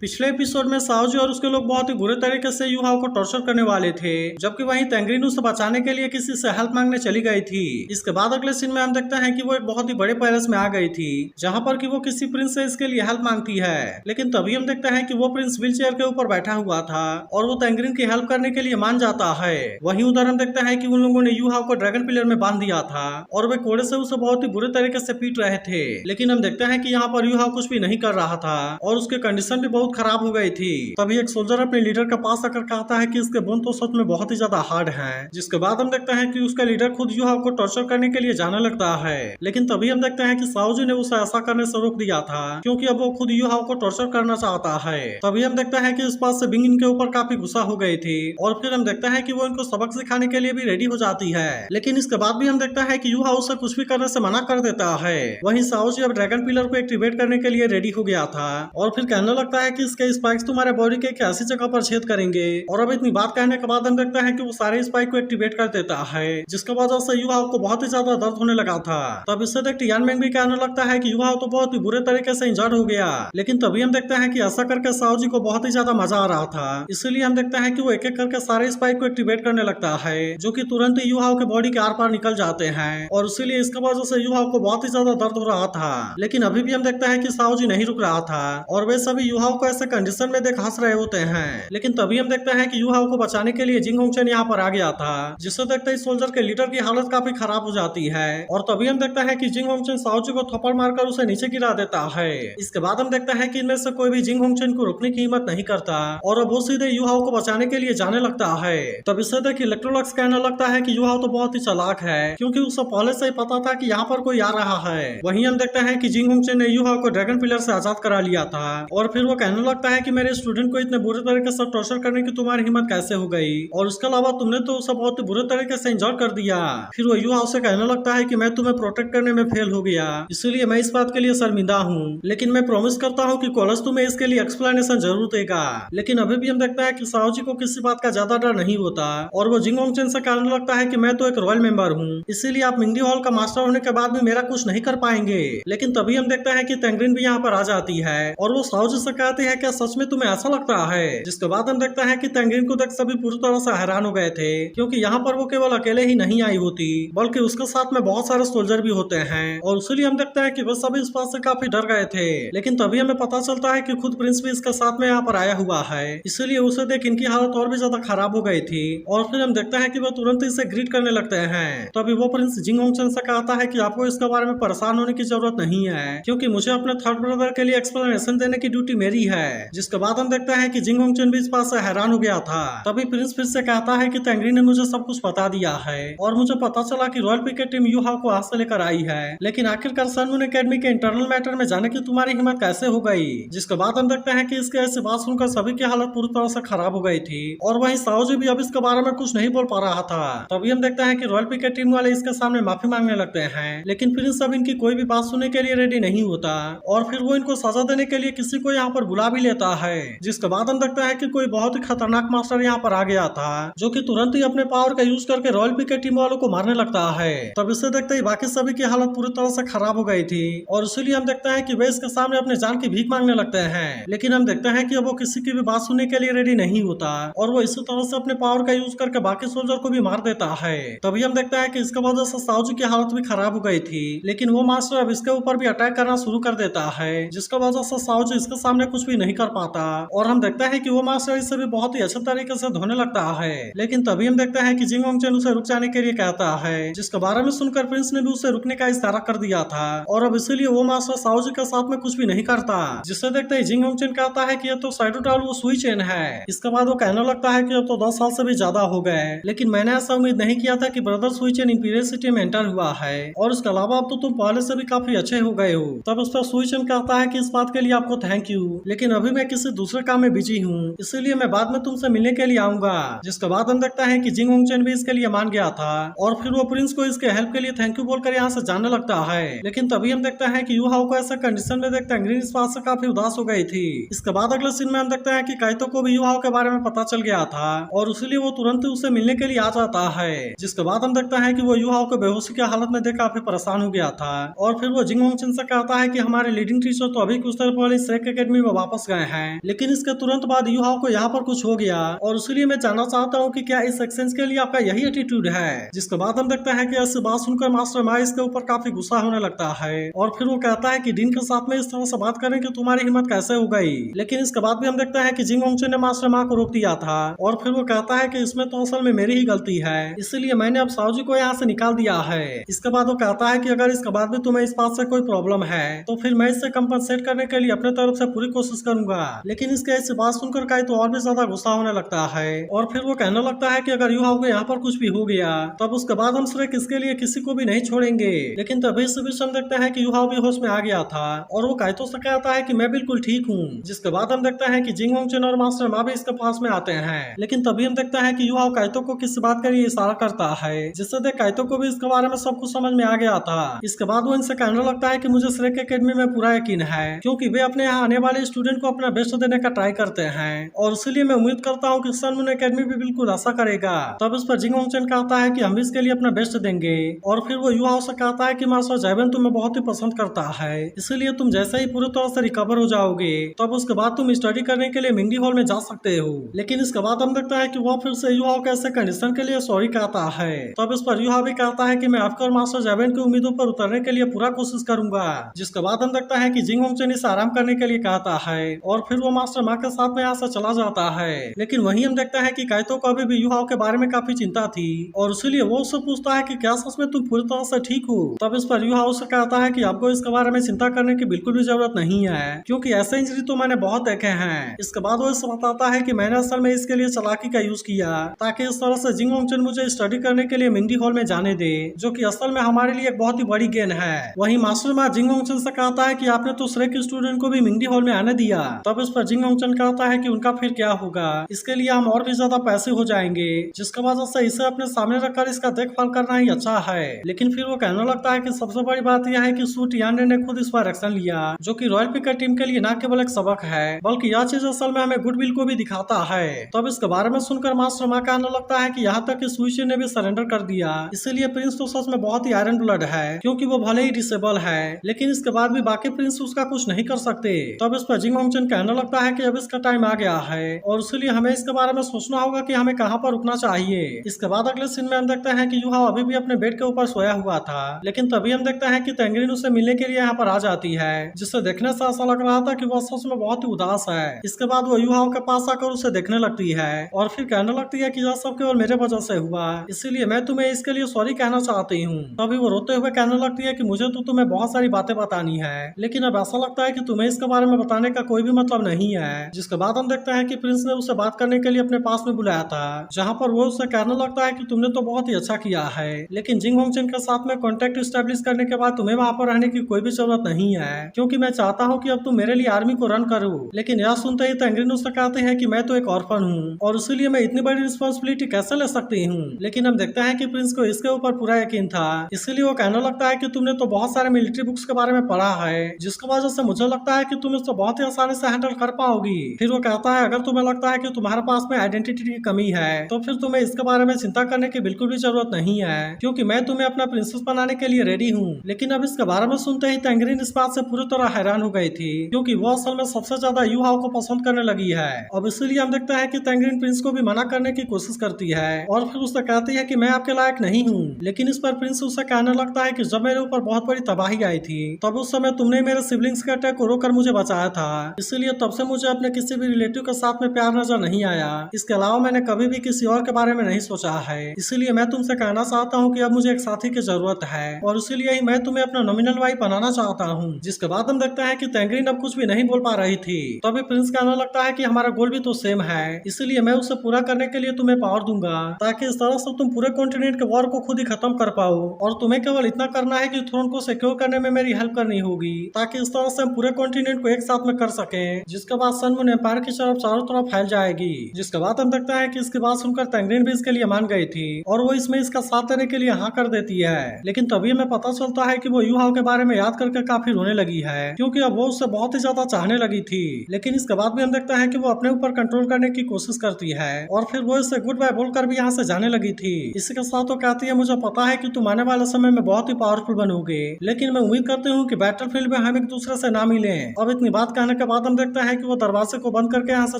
पिछले एपिसोड में साओजी और उसके लोग बहुत ही बुरे तरीके से युहाओ को टॉर्चर करने वाले थे, जबकि वहीं तेंग्रीन उसे बचाने के लिए किसी से हेल्प मांगने चली गई थी। इसके बाद अगले सीन में हम देखते हैं कि वो एक बहुत ही बड़े पैलेस में आ गई थी, जहां पर कि वो किसी प्रिंस से इसके लिए हेल्प मांगती है। लेकिन तभी हम देखते हैं कि वो प्रिंस व्हील चेयर के ऊपर बैठा हुआ था और वो तेंग्रीन की हेल्प करने के लिए मान जाता है। वहीं उधर हम देखते हैं कि उन लोगों ने युहाओ को ड्रैगन पिलर में बांध दिया था और वे कोड़े से उसे बहुत ही बुरे तरीके से पीट रहे थे। लेकिन हम देखते हैं कि यहाँ पर युहाओ कुछ भी नहीं कर रहा था और उसकी कंडीशन भी बहुत खराब हो गई थी। तभी एक सोल्जर अपने लीडर के पास आकर कहता है कि इसके बोन तो सच में बहुत ही ज्यादा हार्ड हैं। जिसके बाद हम देखते हैं कि उसका लीडर खुद युहाओ को टॉर्चर करने के लिए जाने लगता है। लेकिन तभी हम देखते हैं कि साओजी ने उसे ऐसा करने से रोक दिया था, क्योंकि अब वो खुद युहाओ को टॉर्चर करना चाहता है। तभी हम देखते हैं कि इस बात से बिंग इनके ऊपर काफी गुस्सा हो गई थी और फिर हम देखते हैं कि वो इनको सबक सिखाने के लिए भी रेडी हो जाती है। लेकिन इसके बाद भी हम देखते हैं कि युहाओ उसे कुछ भी करने से मना कर देता है। वहीं साओजी अब ड्रैगन पिलर को एक्टिवेट करने के लिए रेडी हो गया था और फिर कहने लगता है कि इसके स्पाइक्स तुम्हारे बॉडी के ऐसी जगह पर छेद करेंगे। और अब इतनी बात कहने के बाद हम देखते हैं कि वो सारे स्पाइक को एक्टिवेट कर देता है, जिसके वजह से युहाओ को बहुत ही ज्यादा दर्द होने लगा था। तब इससे देखते यान मैंग भी कहने लगता है कि युहाओ तो बहुत ही बुरे तरीके से इंजर्ड हो गया। लेकिन तभी हम देखते हैं कि ऐसा करके साओजी को बहुत ही ज्यादा मजा आ रहा था, इसलिए हम देखते हैं कि वो एक एक करके सारे स्पाइक को एक्टिवेट करने लगता है, जो कि तुरंत ही युहाओ के बॉडी के आर पार निकल जाते हैं और इसीलिए इसके वजह से युहाओ को बहुत ही ज्यादा दर्द हो रहा था। लेकिन अभी भी हम देखते हैं कि साओजी नहीं रुक रहा था और वे सभी युहाओ को ऐसे कंडीशन में देख हंस रहे होते हैं। लेकिन तभी हम देखते हैं कि युहाओ को बचाने के लिए जिंग होंगचेन यहाँ पर आ गया था, जिससे देखते ही सोल्जर के लीडर की हालत काफी खराब हो जाती है। और तभी हम देखते हैं कि जिंग होंगचेन साओजी को थप्पड़ मारकर उसे नीचे गिरा देता है। इसके बाद हम देखते हैं कि इनमें से कोई भी जिंग होंगचेन को रोकने की हिम्मत नहीं करता और अब वो सीधे युहाओ को बचाने के लिए जाने लगता है। तब इससे देख इलेक्ट्रोलक्स कहने लगता है कि युहाओ तो बहुत ही चालाक है, क्योंकि उसे पहले से ही पता था कि यहाँ पर कोई आ रहा है। वहीं हम देखते हैं कि जिंग होंगचेन ने युहाओ को ड्रैगन पिलर से आजाद करा लिया था और फिर वो कहने लगता है कि मेरे स्टूडेंट को इतने बुरे तरीके से टॉर्चर करने की तुम्हारी हिम्मत कैसे हो गई, और उसके अलावा तुमने तो उसे बहुत ही बुरे तरीके से इंजॉय कर दिया। फिर वो युहाओ से कहने लगता है कि मैं तुम्हें प्रोटेक्ट करने में फेल हो गया, इसलिए मैं इस बात के लिए शर्मिंदा हूँ, लेकिन मैं प्रॉमिस करता हूँ कि कॉलेज तुम्हें इसके लिए एक्सप्लेनेशन जरूर देगा। लेकिन अभी भी हम देखते हैं कि साओजी को किसी बात का ज्यादा डर नहीं होता और वो जिंग होंगचेन से कहने लगता है कि मैं तो एक रॉयल मेंबर हूँ, इसीलिए आप मिंगडी हॉल का मास्टर होने के बाद भी मेरा कुछ नहीं कर पाएंगे। लेकिन तभी हम देखते हैं कि तेंग्रीन भी यहाँ पर आ जाती है और वो साओजी से कहती है क्या सच में तुम्हें ऐसा लगता है। जिसके बाद हम देखते हैं कि तेंग्रीन को देख सभी पूरी तरह से हैरान हो गए थे, क्योंकि यहाँ पर वो केवल अकेले ही नहीं आई होती बल्कि उसके साथ में बहुत सारे सोल्जर भी होते हैं और इसीलिए हम देखते हैं कि वो सभी इस बात से काफी डर गए थे। लेकिन तभी हमें पता चलता है कि खुद प्रिंस भी इसके साथ में यहाँ पर आया हुआ है, इसलिए उसे देख इनकी हालत और भी ज्यादा खराब हो गई थी और फिर हम देखते हैं कि वो तुरंत इसे ग्रीट करने लगते हैं। तभी वो प्रिंस जिंग होंगचेन से कहता है कि आपको इसके बारे में परेशान होने की जरूरत नहीं है, क्योंकि मुझे अपने थर्ड ब्रदर के लिए एक्सप्लेनेशन देने की ड्यूटी मेरी है। जिसके बाद हम देखते हैं कि जिंग होंगचेन भी इस बात से हैरान हो गया था। तभी प्रिंस फिर से कहता है कि तेंग्रीन ने मुझे सब कुछ बता दिया है और मुझे पता चला कि रॉयल पिकेट टीम युहाओ को आज से लेकर आई है, लेकिन आखिरकार सनमून एकेडमी के इंटरनल मैटर में जाने की तुम्हारी हिम्मत कैसे हो गई। जिसके बाद हम देखते हैं कि इसके ऐसी बात सुनकर सभी की हालत पूरी तरह से खराब हो गई थी और वहीं साओजी भी अब इसके बारे में कुछ नहीं बोल पा रहा था। तभी हम देखते हैं कि रॉयल पिकेट टीम वाले इसके सामने माफी मांगने लगते हैं, लेकिन प्रिंस अब इनकी कोई भी बात सुनने के लिए रेडी नहीं होता और फिर वो इनको सजा देने के लिए किसी को यहाँ पर बुला भी लेता है। जिसके बाद हम देखते हैं कि कोई बहुत ही खतरनाक मास्टर यहाँ पर आ गया था, जो कि तुरंत ही अपने पावर का यूज करके रॉयल पिकेट टीम वालों को मारने लगता है। तब इसे देखते ही बाकी सभी की हालत पूरी तरह से खराब हो गई थी और इसीलिए हम देखते हैं कि वे इसके सामने अपने जान की भीख मांगने लगते हैं। लेकिन हम देखते हैं कि अब वो किसी की भी बात सुनने के लिए रेडी नहीं होता और वो इसी तरह से अपने पावर का यूज करके बाकी सोल्जर को भी मार देता है। तभी हम देखते हैं कि इसके वजह से साओजी की हालत भी खराब हो गई थी, लेकिन वो मास्टर अब इसके ऊपर भी अटैक करना शुरू कर देता है, जिसकी वजह से साओजी इसके सामने कुछ भी नहीं कर पाता और हम देखते हैं कि वो मास्टर इससे भी बहुत ही अच्छे तरीके से धोने लगता है। लेकिन तभी हम देखते हैं कि जिंग होंगचेन उसे रुक जाने के लिए कहता है, जिसके बारे में सुनकर प्रिंस ने भी उसे रुकने का इशारा कर दिया था और अब इसीलिए वो मास्टर साओजी के साथ में कुछ भी नहीं करता। जिससे देखते ही जिंग होंगचेन कहता है कि ये तो साइडोटाल वो सुई चेन है। इसके बाद वो कहने लगता है कि अब तो 10 साल से भी ज्यादा हो गए, लेकिन मैंने ऐसा उम्मीद नहीं किया था कि ब्रदर सुई चेन इंपीरियल सिटी में एंटर हुआ है और उसके अलावा अब तो तुम पहले से भी काफी अच्छे हो गए हो। तब उस पर सुई चेन कहता है कि इस बात के लिए आपको थैंक यू, लेकिन अभी मैं किसी दूसरे काम में बिजी हूँ, इसीलिए मैं बाद में तुमसे मिलने के लिए आऊंगा। जिसके बाद हम देखते हैं कि जिंग होंगचेन भी इसके लिए मान गया था और फिर वो प्रिंस को इसके हेल्प के लिए थैंक यू बोलकर यहाँ से जाने लगता है। लेकिन तभी हम देखते हैं कि युहाओ को ऐसा कंडीशन में देखते तेंग्रीन इस बात से काफी उदास हो गई थी। इसके बाद अगले सीन में हम देखते हैं कि काइतो को भी युहाओ के बारे में पता चल गया था और इसीलिए वो तुरंत ही उसे मिलने के लिए आ जाता है। जिसके बाद हम देखते हैं कि वो युहाओ को बेहोशी की हालत में देख काफी परेशान हो गया था और फिर वो जिंग होंगचेन से कहता है कि हमारे लीडिंग टीचर तो अभी कुछ देर पहले श्रेक एकेडमी में वापस गए हैं। लेकिन इसके तुरंत बाद युहाओ को यहाँ पर कुछ हो गया और इसलिए मैं जानना चाहता हूँ कि क्या इस एक्सचेंज के लिए आपका यही एटीट्यूड है। जिसके बाद हम देखते हैं कि ऐसी बात सुनकर मास्टर मा इसके ऊपर काफी गुस्सा होने लगता है और फिर वो कहता है कि डीन के साथ में इस तरह से बात करें कि तुम्हारी हिम्मत कैसे हो गई। लेकिन इसके बाद भी हम देखते हैं कि जिंग होंगचुन ने मास्टर मा को रोक दिया था और फिर वो कहता है कि इसमें तो असल में मेरी ही गलती है, इसलिए मैंने अब साओजी को यहाँ से निकाल दिया है। इसके बाद वो कहता है कि अगर इसके बाद भी तुम्हें इस बात से कोई प्रॉब्लम है तो फिर मैं इससे कंपनसेट करने के लिए अपने तरफ से पूरी कोशिश करूंगा। लेकिन इसके ऐसी बात सुनकर काई तो और भी ज्यादा गुस्सा होने लगता है और फिर वो कहने लगता है कि अगर युहाओ को यहाँ पर कुछ भी हो गया तब उसके बाद हम सिर्फ इसके लिए किसी को भी नहीं छोड़ेंगे। लेकिन तभी से भी हम देखते हैं कि युहाओ भी होश में आ गया था और वो काइतो से कहता है कि मैं बिल्कुल ठीक हूँ। जिसके बाद हम देखते हैं कि जिंग होंगचुन और मास्टर मा भी इसके पास में आते हैं। लेकिन तभी हम देखते हैं कि युहाओ काइतो को किसी बात का इशारा करता है जिससे देख काइतो को भी इसके बारे में सब कुछ समझ में आ गया था। इसके बाद वो इनसे कहने लगता है कि मुझे श्रेक एकेडमी में पूरा यकीन है क्योंकि वे अपने यहाँ आने वाले स्टूडेंट को अपना बेस्ट देने का ट्राई करते हैं और इसलिए मैं उम्मीद करता हूँ कि सन मून एकेडमी भी बिल्कुल ऐसा करेगा। तब इस पर जिंग होंगचुन कहता है कि हम भी इसके लिए अपना बेस्ट देंगे और फिर वो युहाओ से कहता है कि मास्टर जैबन तुम्हें बहुत ही पसंद करता है, इसलिए तुम जैसे ही पूरी तरह से रिकवर हो जाओगे तब उसके बाद तुम स्टडी करने के लिए मिंगडी हॉल में जा सकते हो। लेकिन इसके बाद हम देखते हैं कि वह फिर से युहाओ के ऐसे कंडीशन के लिए सॉरी कहता है। तब इस पर युहाओ भी कहता है कि मैं आपके और मास्टर जैबन की उम्मीदों पर उतरने के लिए पूरा कोशिश करूंगा। जिसके बाद हम देखता है कि जिंग होंगचुन इसे आराम करने के लिए कहता है और फिर वो मास्टर मा के साथ में यहाँ से चला जाता है। लेकिन वहीं हम देखते हैं कि काइतो को अभी भी युहाओ के बारे में काफी चिंता थी और इसीलिए वो उससे पूछता है कि क्या सच में तुम पूरी तरह से ठीक हो। तब इस पर युहाओ से कहता है कि आपको इसके बारे में चिंता करने की बिल्कुल भी जरूरत नहीं है क्योंकि ऐसे इंजरी तो मैंने बहुत देखे हैं। इसके बाद वो इसे बताता है कि मैंने असल में इसके लिए चालाकी का यूज किया ताकि इस तरह से जिंग होंगचुन मुझे स्टडी करने के लिए मिंगडी हॉल में जाने दे, जो कि असल में हमारे लिए एक बहुत ही बड़ी गेन है। वहीं मास्टर मा जिंग होंगचुन से कहता है कि आपने तो श्रेक स्टूडेंट को भी मिंगडी हॉल में आने दिया। तब इस पर जिंग होंगचुन कहता है कि उनका फिर क्या होगा, इसके लिए हम और भी ज्यादा पैसे हो जाएंगे, जिसके वजह से इसे अपने सामने रखकर इसका देखभाल करना ही अच्छा है। लेकिन फिर वो कहने लगता है कि सबसे बड़ी बात यह है कि सू टियाने ने खुद इस पर एक्शन लिया, जो कि रॉयल पिकेट टीम के लिए न केवल एक सबक है बल्कि यह चीज असल में हमें गुडविल को भी दिखाता है। तब इसके बारे में सुनकर मास्टर मा कहने लगता है कि यहाँ तक कि सुइशी ने भी सरेंडर कर दिया, इसीलिए प्रिंस तो सच में बहुत ही आयरन ब्लड है क्योंकि वो भले ही डिसेबल है लेकिन इसके बाद भी बाकी प्रिंस उसका कुछ नहीं कर सकते। तब इस पर जिंग होंगचुन कहने लगता है कि अब इसका टाइम आ गया है और इसलिए हमें इसके बारे में सोचना होगा कि हमें कहाँ पर रुकना चाहिए। इसके बाद अगले सीन में हम देखते हैं कि युहाओ अभी भी अपने बेड के ऊपर सोया हुआ था, लेकिन तभी हम देखते हैं कि तेंग्रीन उसे मिलने के लिए यहाँ पर आ जाती है, जिससे देखने से ऐसा लग रहा था कि वह सच में बहुत ही उदास है। इसके बाद वो युहाओ के पास आकर उसे देखने लगती है और फिर कहने लगती है कि यह सब केवल मेरे वजह से हुआ, इसीलिए मैं तुम्हें इसके लिए सॉरी कहना चाहती हूँ। तभी वो रोते हुए कहने लगती है कि मुझे तो तुम्हें बहुत सारी बातें बतानी है लेकिन अब ऐसा लगता है कि तुम्हें इसके बारे में बताने का कोई भी मतलब नहीं है। जिसके बाद हम देखते हैं कि प्रिंस ने उसे बात करने के लिए अपने पास में बुलाया था, जहाँ पर वो उसे कहने लगता है कि तुमने तो बहुत ही अच्छा किया है लेकिन जिंग होंगचुन के साथ में कॉन्टेक्ट स्टैब्लिश करने के बाद तुम्हें वहाँ पर रहने की कोई भी जरूरत नहीं है क्योंकि मैं चाहता हूँ कि अब तुम मेरे लिए आर्मी को रन करो। लेकिन यह सुनते ही तेंग्रीन उससे कहते हैं कि मैं तो एक ऑर्फन हूँ और इसीलिए मैं इतनी बड़ी रिस्पॉन्सिबिलिटी कैसे ले सकती हूँ। लेकिन हम देखते हैं कि प्रिंस को इसके ऊपर पूरा यकीन था, इसलिए वो कहने लगता है कि तुमने तो बहुत सारे मिलिट्री बुक्स के बारे में पढ़ा है जिसकी वजह से मुझे लगता है कि तुम इसको बहुत ही आसानी से हैंडल कर पाओगी। फिर वो कहता है अगर तुम्हें लगता है कि तुम्हारे पास में आइडेंटिटी की कमी है तो फिर तुम्हें इसके बारे में चिंता करने की बिल्कुल भी जरूरत नहीं है क्योंकि मैं तुम्हें अपना प्रिंसेस बनाने के लिए रेडी हूँ। लेकिन अब इसके बारे में सुनते ही तेंग्रीन इस बात से पूरी तरह हैरान हो गई थी क्योंकि वो असल में सबसे ज्यादा युहाओ को पसंद करने लगी है। अब इसीलिए हम देखते हैं कि तेंग्रीन प्रिंस को भी मना करने की कोशिश करती है और फिर उससे कहती है कि मैं आपके लायक नहीं हूँ। लेकिन इस पर प्रिंस उससे कहने लगता है कि जब मेरे ऊपर बहुत बड़ी तबाही आई थी तब उस समय तुमने मेरे सिबलिंग्स के अटैक को रोककर मुझे बचाया था, इसलिए तब से मुझे अपने किसी भी रिलेटिव के साथ में प्यार नजर नहीं आया। इसके अलावा मैंने कभी भी किसी और के बारे में नहीं सोचा है, इसीलिए मैं तुमसे कहना चाहता हूँ कि अब मुझे एक साथी की जरूरत है और इसीलिए ही मैं तुम्हें अपना नॉमिनल वाइफ बनाना चाहता हूँ। जिसके बाद हम देखते हैं कि तेंग्रीन अब कुछ भी नहीं बोल पा रही थी। तभी प्रिंस कहने लगता है कि हमारा गोल भी तो सेम है, इसीलिए मैं उसे पूरा करने के लिए तुम्हें पावर दूंगा ताकि इस तरह से तुम पूरे कॉन्टिनेंट के वॉर को खुद ही खत्म कर पाओ और तुम्हें केवल इतना करना है कि थ्रोन को सिक्योर करने में मेरी हेल्प करनी होगी ताकि इस तरह से हम पूरे कॉन्टिनेंट को एक साथ में कर सके, जिसके बाद सन मून एम्पायर की तरफ चारों तरफ फैल जाएगी। जिसके बाद हम देखते हैं कि इसकी बात सुनकर तेंग्रीन भी इसके लिए मान गई थी और वो इसमें इसका साथ देने के लिए हाँ कर देती है। लेकिन तभी हमें पता चलता है कि वो युहाओ के बारे में याद करके काफी रोने लगी है क्योंकि अब वो उससे बहुत ही ज्यादा चाहने लगी थी। लेकिन इसके बाद भी हम देखते हैं कि वो अपने ऊपर कंट्रोल करने की कोशिश करती है और फिर वो इससे गुड बाय बोलकर भी यहाँ से जाने लगी थी। इसी के साथ वो कहती है मुझे पता है कि तुम आने वाले समय में बहुत ही पावरफुल बनोगे, लेकिन मैं उम्मीद करती हूँ कि बैटलफील्ड में हम एक दूसरे से ना मिले। अब इतनी बात कहने के बाद हम देखते हैं कि वो दरवाजे को बंद करके यहाँ से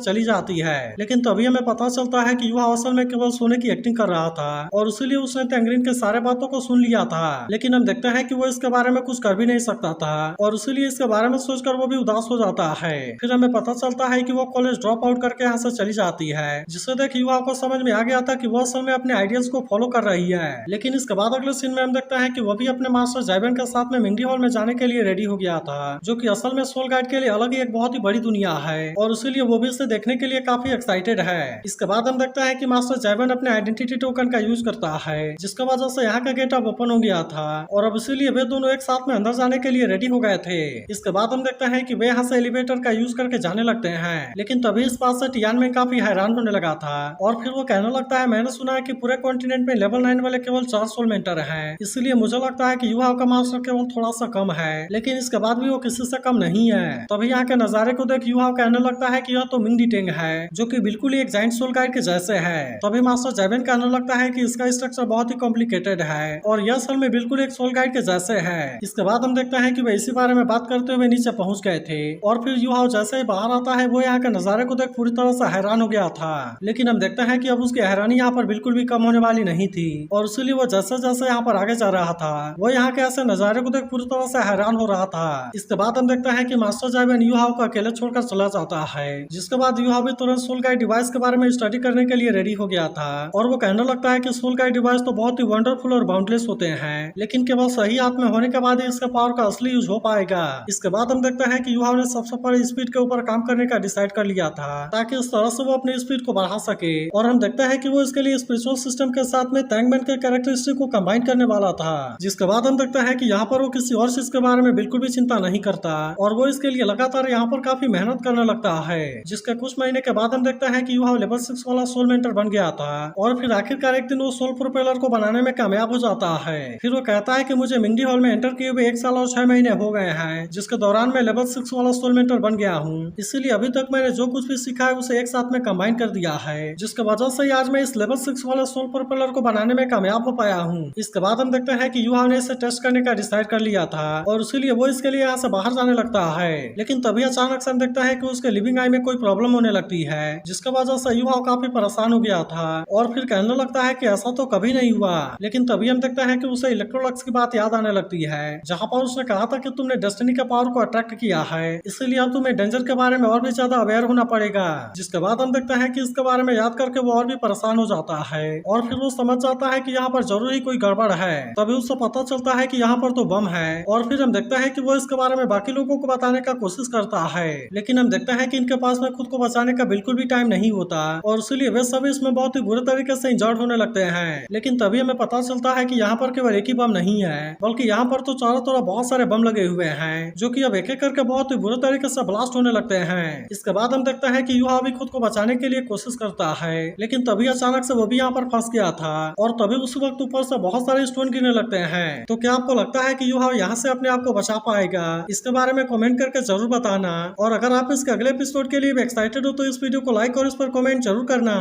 चली जाती है। लेकिन तभी हमें पता चलता है कि युहा असल में केवल सोने की एक्टिंग कर रहा था और इसीलिए उसने तेंग्रीन के सारे बातों को सुन लिया था। लेकिन हम देखते हैं कि वो इसके बारे में कुछ कर भी नहीं सकता था और इसीलिए इसके बारे में सोचकर वो भी उदास हो जाता है। फिर हमें पता चलता है कि वो कॉलेज ड्रॉप आउट करके यहाँ से चली जाती है, जिससे देख युवा को समझ में आ गया था कि वो असल में अपने आइडियल्स को फॉलो कर रही है। लेकिन इसके बाद अगले सीन में हम देखते हैं कि वो भी अपने मास्टर जैबेन के साथ में मिंगडी हॉल में जाने के लिए रेडी हो गया था, जो कि असल में सोल गाइड के लिए अलग ही एक बहुत ही बड़ी दुनिया है और इसीलिए वो भी इसे देखने के लिए काफी एक्साइटेड है। इसके बाद हम देखते हैं कि मास्टर जैबेन अपने आइडेंटिटी टोकन का यूज करता है, जिसकी वजह से यहाँ का गेट अब ओपन हो गया था और अब इसीलिए वे दोनों एक साथ में अंदर जाने के लिए रेडी हो गए थे। इसके बाद हम देखते हैं कि वे यहाँ से एलिवेटर का यूज करके जाने लगते हैं, लेकिन तभी इस बात से टियान में काफी हैरान होने लगा था और फिर वो कहने लगता है, मैंने सुना है कि पूरे कॉन्टिनेंट में लेवल 9 वाले केवल 4 सोल मेंटर हैं, इसलिए मुझे लगता है कि युवा का मास्टर केवल थोड़ा सा कम है, लेकिन इसके बाद भी वो किसी से कम नहीं है। तभी यहाँ के नजारे को देख युवा कहने लगता है कि यह तो मिंगडी टेंग है, जो कि बिल्कुल ही एक जाइंट सोल गाइड के जैसे है। तभी मास्टर जैबेन कहने लगता है कि इसका स्ट्रक्चर बहुत ही कॉम्प्लिकेटेड है और यह असल में बिल्कुल एक सोल गाइड के जैसे है। इसके बाद हम देखते हैं कि वे इसी बारे में बात करते हुए नीचे पहुंच गए थे और फिर युवा जैसे ही बाहर आता है वो यहाँ के नजारे को देख पूरी तरह से हैरान हो गया था। लेकिन हम देखते हैं कि अब उसकी हैरानी यहाँ पर बिल्कुल भी कम होने वाली नहीं थी और इसीलिए वो जैसे जैसे यहाँ पर आगे जा रहा था वो यहाँ के ऐसे नजारे को देख पूरी तरह से हैरान हो रहा था। इसके बाद हम देखते हैं कि मास्टर जैबेन युहाव को अकेले छोड़कर चला जाता है, जिसके बाद युहाव भी तुरंत सोल गाइड डिवाइस के बारे में स्टडी करने के लिए रेडी हो गया था और वो कहने लगता है कि सोल गाइड डिवाइस तो बहुत ही वंडरफुल और बाउंडलेस होते हैं, लेकिन केवल सही हाथ में होने के बाद ही इसके पावर का असली यूज हो पाएगा। इसके बाद हम देखते हैं कि युहाव ने सबसे पहले स्पीड के ऊपर काम करने का डिसाइड कर लिया था ताकि इस तरह से वो अपनी स्पीड को बढ़ा सके और हम देखते हैं कि वो इसके लिए स्पिरिचुअल सिस्टम के साथ में टैंगमैन के कैरेक्टरिस्टिक को कंबाइन करने वाला था। जिसके बाद हम देखते हैं कि यहाँ पर वो किसी और चीज के बारे में बिल्कुल भी चिंता नहीं करता और वो इसके लिए लगातार यहाँ पर काफी मेहनत करने लगता है। जिसके कुछ महीने के बाद हम देखते हैं कि युहाव लेवल 6 वाला सोल मेंटर बन गया था और फिर आखिरकार एक दिन वो सोल प्रोपेलर को बनाने में कामयाब हो जाता है। फिर वो कहता है कि मुझे मिंगडी हॉल में एंटर किए हुए 1 साल और 6 महीने हो गए हैं, जिसके दौरान मैं लेवल 6 वाला सोल मेंटर बन गया हूँ, इसीलिए अभी तक मैंने जो कुछ भी सीखा है उसे एक साथ में कंबाइन कर दिया है, जिसके वजह से आज मैं इस लेवल 6 वाले सोल प्रोपेलर को बनाने में कामयाब हो पाया हूँ। इसके बाद हम देखते हैं कि युहाव ने इसे टेस्ट करने का डिसाइड कर लिया था और इसीलिए वो इसके लिए यहाँ से बाहर जाने लगता है। लेकिन तभी अचानक से हम देखते हैं कि उसके लिविंग आई में कोई प्रॉब्लम होने लगती है, जिसके वजह से युहाव काफी परेशान हो गया था और फिर कहने लगता है कि ऐसा तो कभी नहीं हुआ। लेकिन तभी हम देखते हैं कि उसे इलेक्ट्रोलक्स की बात याद आने लगती है, जहाँ पर उसने कहा था कि तुमने डेस्टिनी के पावर को अट्रैक्ट किया है, इसीलिए अब तुम्हें डेंजर के बारे में और भी ज्यादा अवेयर होना पड़ेगा। जिसके बाद हम देखते हैं कि इसके बारे में याद करके वो और भी परेशान हो जाता है और फिर वो समझ जाता है कि यहाँ पर जरूर ही कोई गड़बड़ है। तभी उससे पता चलता है कि यहाँ पर तो बम है और फिर हम देखते हैं कि वो इसके बारे में बाकी लोगों को बताने का कोशिश करता है, लेकिन हम देखते हैं कि इनके पास में खुद को बचाने का बिल्कुल भी टाइम नहीं होता और इसीलिए वे सभी इसमें बहुत ही बुरे तरीके से इंजर्ड होने लगते हैं। लेकिन तभी हमें पता चलता है कि यहाँ पर केवल एक ही बम नहीं है, बल्कि यहाँ पर तो चारों तरफ बहुत सारे बम लगे हुए हैं, जो कि अब एक एक करके बहुत ही बुरे तरीके से ब्लास्ट होने लगते हैं। इसके बाद हम देखते हैं कि युहा भी खुद को बचाने के लिए कोशिश करता है, लेकिन तभी अचानक से वो भी यहाँ पर फंस गया था और तभी उस वक्त ऊपर से बहुत सारे स्टोन गिरने लगते हैं। तो क्या आपको लगता है कि युहा यहाँ से अपने आप को बचा पाएगा? इसके बारे में कमेंट करके जरूर बताना और अगर आप इसके अगले एपिसोड के लिए भी एक्साइटेड हो तो इस वीडियो को लाइक और इस पर कमेंट जरूर करना।